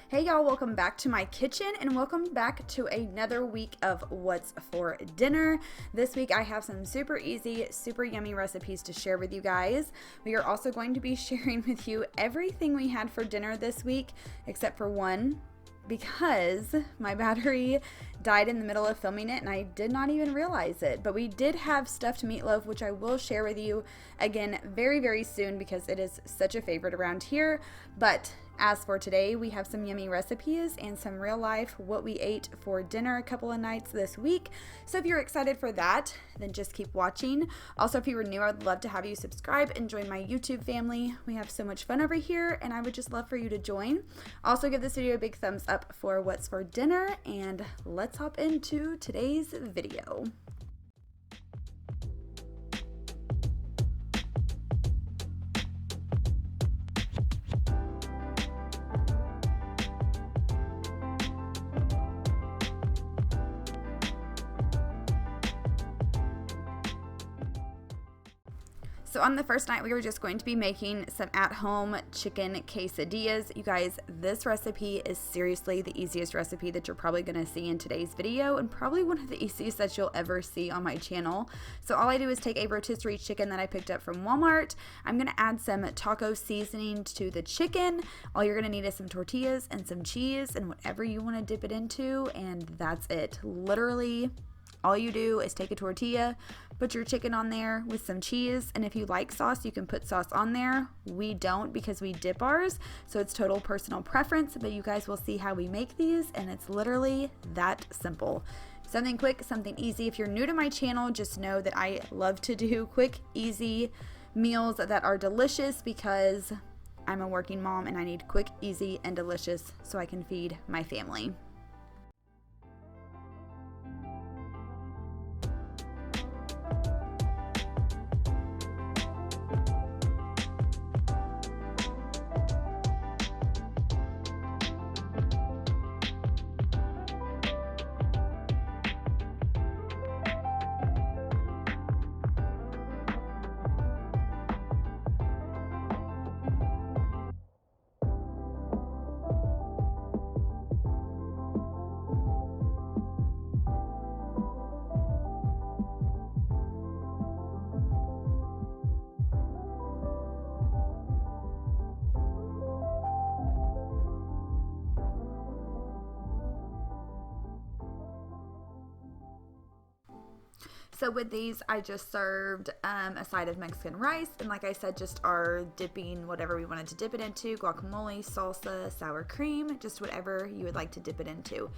Hey y'all, welcome back to my kitchen and welcome back to another week of What's for Dinner. This week I have some super easy, super yummy recipes to share with you guys. We are also going to be sharing with you everything we had for dinner this week except for one, because my battery died in the middle of filming it and I did not even realize it. But we did have stuffed meatloaf, which I will share with you again very, very soon because it is such a favorite around here. But as for today, we have some yummy recipes and some real life what we ate for dinner a couple of nights this week. So if you're excited for that, then just keep watching. Also, if you were new, I would love to have you subscribe and join my YouTube family. We have so much fun over here and I would just love for you to join. Also, give this video a big thumbs up for What's for Dinner, and let's hop into today's video. So on the first night, we were just going to be making some at-home chicken quesadillas. You guys, this recipe is seriously the easiest recipe that you're probably going to see in today's video, and probably one of the easiest that you'll ever see on my channel. So all I do is take a rotisserie chicken that I picked up from Walmart. I'm going to add some taco seasoning to the chicken. All you're going to need is some tortillas and some cheese and whatever you want to dip it into, and that's it. Literally, all you do is take a tortilla, put your chicken on there with some cheese, and if you like sauce, you can put sauce on there. We don't because we dip ours, so it's total personal preference, but you guys will see how we make these, and it's literally that simple. Something quick, something easy. If you're new to my channel, just know that I love to do quick, easy meals that are delicious because I'm a working mom and I need quick, easy, and delicious so I can feed my family. So with these, I just served a side of Mexican rice, and like I said, just our dipping, whatever we wanted to dip it into, guacamole, salsa, sour cream, just whatever you would like to dip it into.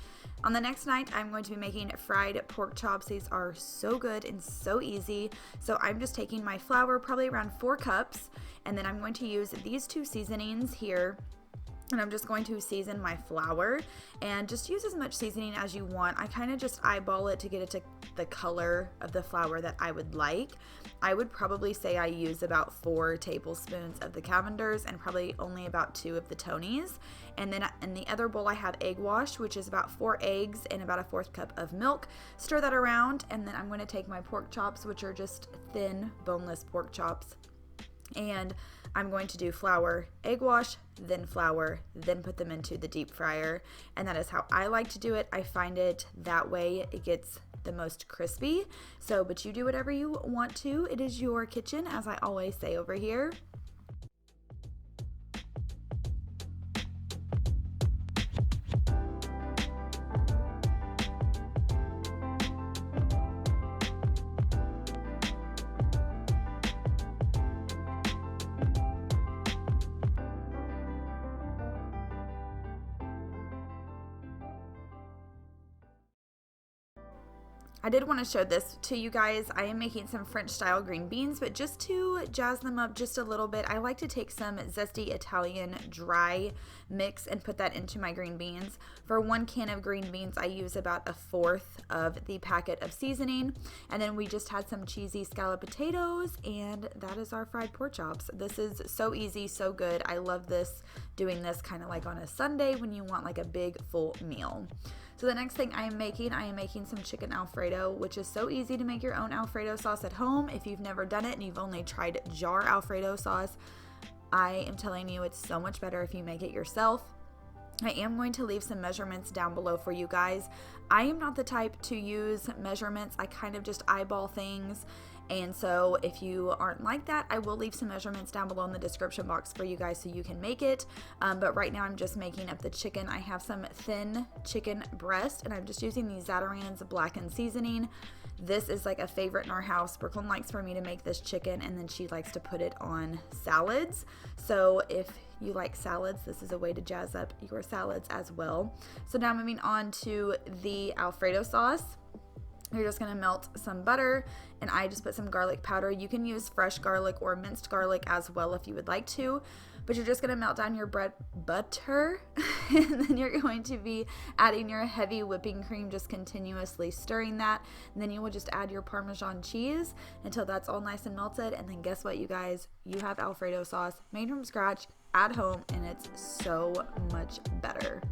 On the next night, I'm going to be making fried pork chops. These are so good and so easy. So I'm just taking my flour, probably around 4 cups, and then I'm going to use these 2 seasonings here. And I'm just going to season my flour, and just use as much seasoning as you want. I kind of just eyeball it to get it to the color of the flour that I would like. I would probably say I use about 4 tablespoons of the Cavenders and probably only about 2 of the Tonys. And then in the other bowl I have egg wash, which is about 4 eggs and about a 1/4 cup of milk. Stir that around, and then I'm going to take my pork chops, which are just thin, boneless pork chops. And I'm going to do flour, egg wash, then flour, then put them into the deep fryer. And that is how I like to do it. I find it that way it gets the most crispy. So, but you do whatever you want to. It is your kitchen, as I always say over here. I did want to show this to you guys. I am making some French style green beans, but just to jazz them up just a little bit, I like to take some zesty Italian dry mix and put that into my green beans. For 1 can of green beans, I use about 1/4 of the packet of seasoning. And then we just had some cheesy scalloped potatoes, and that is our fried pork chops. This is so easy, so good. I love this, doing this kind of like on a Sunday when you want like a big full meal. So the next thing I am making some chicken Alfredo, which is so easy to make your own Alfredo sauce at home. If you've never done it and you've only tried jar Alfredo sauce, I am telling you it's so much better if you make it yourself. I am going to leave some measurements down below for you guys. I am not the type to use measurements. I kind of just eyeball things. And so if you aren't like that, I will leave some measurements down below in the description box for you guys so you can make it. But right now I'm just making up the chicken. I have some thin chicken breast and I'm just using the Zatarain's blackened seasoning. This is like a favorite in our house. Brooklyn likes for me to make this chicken and then she likes to put it on salads. So if you like salads, this is a way to jazz up your salads as well. So now moving on to the Alfredo sauce. You're just going to melt some butter and I just put some garlic powder. You can use fresh garlic or minced garlic as well if you would like to, but you're just going to melt down your butter and then you're going to be adding your heavy whipping cream, just continuously stirring that. And then you will just add your Parmesan cheese until that's all nice and melted. And then guess what, you guys? You have Alfredo sauce made from scratch at home and it's so much better.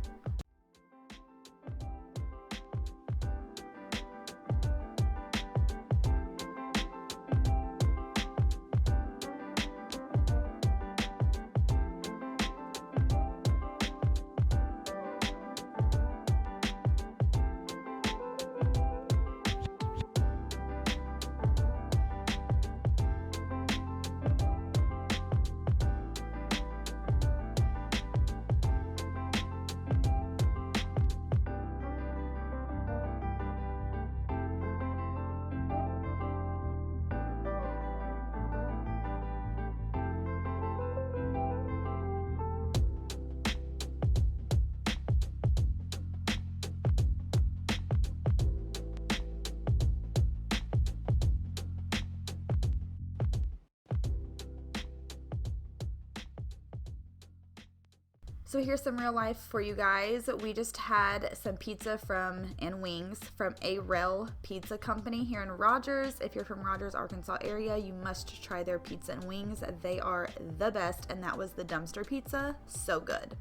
So here's some real life for you guys. We just had some pizza and wings from a Rail Pizza Company here in Rogers. If you're from Rogers, Arkansas area, you must try their pizza and wings. They are the best, and that was the dumpster pizza. So good.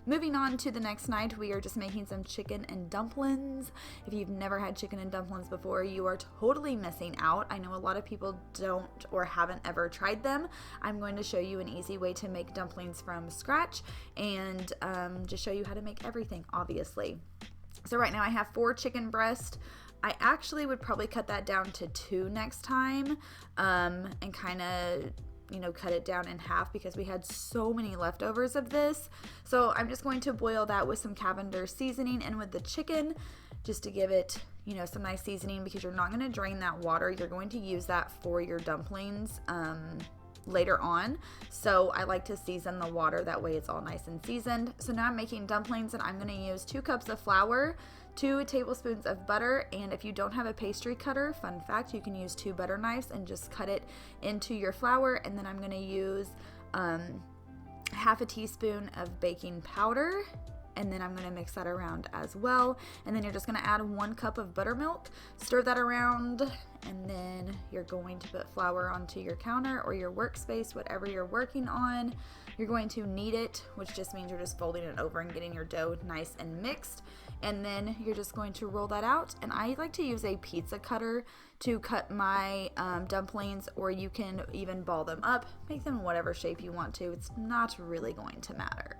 Moving on to the next night, we are just making some chicken and dumplings. If you've never had chicken and dumplings before, you are totally missing out. I know a lot of people don't or haven't ever tried them. I'm going to show you an easy way to make dumplings from scratch and just show you how to make everything, obviously. So right now I have 4 chicken breasts. I actually would probably cut that down to 2 next time and kind of cut it down in half because we had so many leftovers of this. So I'm just going to boil that with some Cavenders Seasoning and with the chicken just to give it, some nice seasoning, because you're not going to drain that water. You're going to use that for your dumplings later on. So I like to season the water, that way it's all nice and seasoned. So now I'm making dumplings and I'm going to use 2 cups of flour, 2 tablespoons of butter, and if you don't have a pastry cutter, fun fact, you can use 2 butter knives and just cut it into your flour. And then I'm going to use half a teaspoon of baking powder, and then I'm going to mix that around as well. And then you're just going to add 1 cup of buttermilk, stir that around, and then you're going to put flour onto your counter or your workspace, whatever you're working on. You're going to knead it, which just means you're just folding it over and getting your dough nice and mixed. And then you're just going to roll that out. And I like to use a pizza cutter to cut my dumplings, or you can even ball them up, make them whatever shape you want to. It's not really going to matter.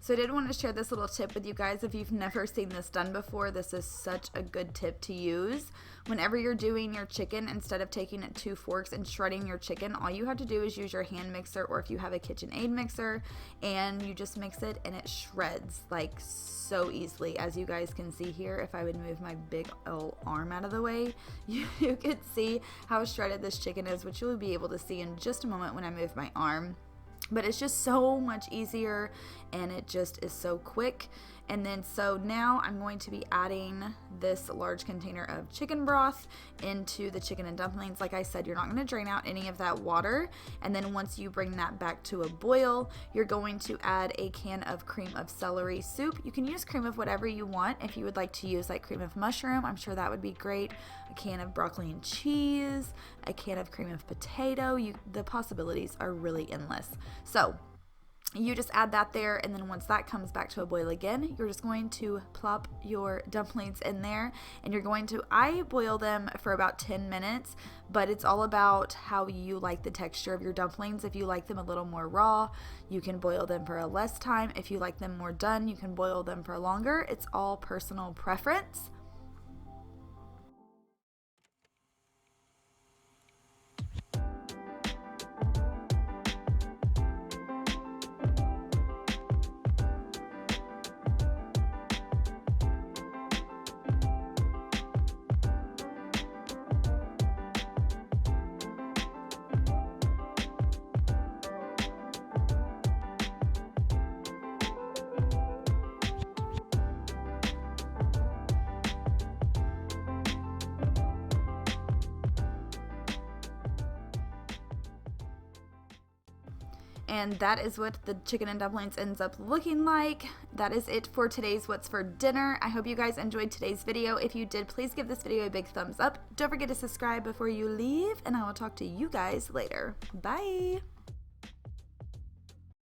So I did want to share this little tip with you guys. If you've never seen this done before, this is such a good tip to use. Whenever you're doing your chicken, instead of taking 2 forks and shredding your chicken, all you have to do is use your hand mixer, or if you have a KitchenAid mixer, and you just mix it and it shreds like so easily. As you guys can see here, if I would move my big old arm out of the way, you could see how shredded this chicken is, which you'll be able to see in just a moment when I move my arm. But it's just so much easier, and it just is so quick. And then so now I'm going to be adding this large container of chicken broth into the chicken and dumplings. Like I said, you're not going to drain out any of that water. And then once you bring that back to a boil, you're going to add a can of cream of celery soup. You can use cream of whatever you want. If you would like to use like cream of mushroom, I'm sure that would be great. A can of broccoli and cheese, a can of cream of potato. The possibilities are really endless. So you just add that there, and then once that comes back to a boil again, you're just going to plop your dumplings in there, and you're going to, I boil them for about 10 minutes, but it's all about how you like the texture of your dumplings. If you like them a little more raw, you can boil them for a less time. If you like them more done, you can boil them for longer. It's all personal preference. And that is what the chicken and dumplings ends up looking like. That is it for today's What's for Dinner. I hope you guys enjoyed today's video. If you did, please give this video a big thumbs up. Don't forget to subscribe before you leave, and I will talk to you guys later. Bye!